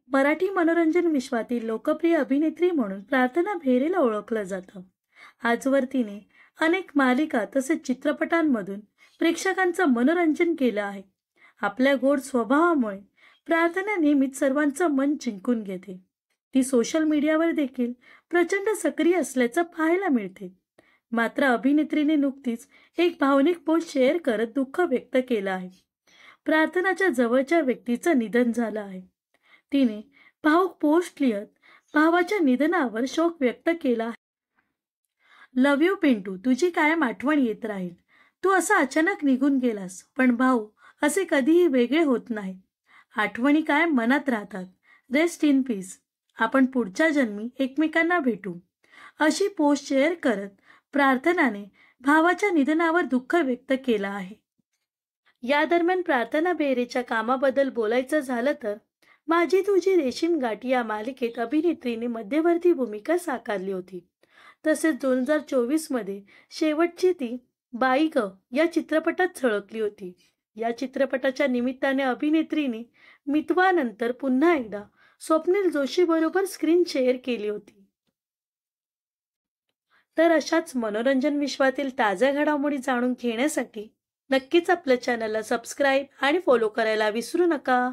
मराठी मनोरंजन विश्वातील लोकप्रिय अभिनेत्री म्हणून प्रार्थना भेरेला ओळखलं जातं. आजवर तिने अनेक मालिका तसेच चित्रपटांमधून प्रेक्षकांचं मनोरंजन केलं आहे. आपल्या गोड स्वभावामुळे प्रार्थना नेहमीच सर्वांचं मन जिंकून घेते. ती सोशल मीडियावर देखील प्रचंड सक्रिय असल्याचं पाहायला मिळते. मात्र अभिनेत्रीने नुकतीच एक भावनिक पोस्ट शेअर करत दुःख व्यक्त केलं आहे. प्रार्थनाच्या जवळच्या व्यक्तीचं निधन झालं आहे. तिने भावुक पोस्ट लिहत भावाच्या निधनावर शोक व्यक्त केला आहे. लव यू पिंटू, तुझी कायम आठवण येत राहील. तू असा अचानक निघून गेलास, पण भाऊ असे कधीही वेगळे होत नाही. आठवणी कायम मनात राहतात. Rest in peace. आपण पुढच्या जन्मी एकमेकांना भेटू. अशी पोस्ट शेअर करत प्रार्थनाने भावाच्या निधनावर दुःख व्यक्त केलं आहे. या दरम्यान प्रार्थना बेहरेच्या कामाबद्दल बोलायचं झालं तर माझी तुझी रेशीम गाठ या मालिकेत अभिनेत्रीने मध्यवर्ती भूमिका साकारली होती. तसेच 2024 मध्ये शेवटची ती बाई ग या चित्रपटात झळकली होती. या चित्रपटाच्या निमित्ताने अभिनेत्रीने मितवानंतर पुन्हा एकदा स्वप्नील जोशी बरोबर स्क्रीन शेअर केली होती. तर अशाच मनोरंजन विश्वातील ताज्या घडामोडी जाणून घेण्यासाठी नक्कीच आपल्या चॅनलला सबस्क्राईब आणि फॉलो करायला विसरू नका.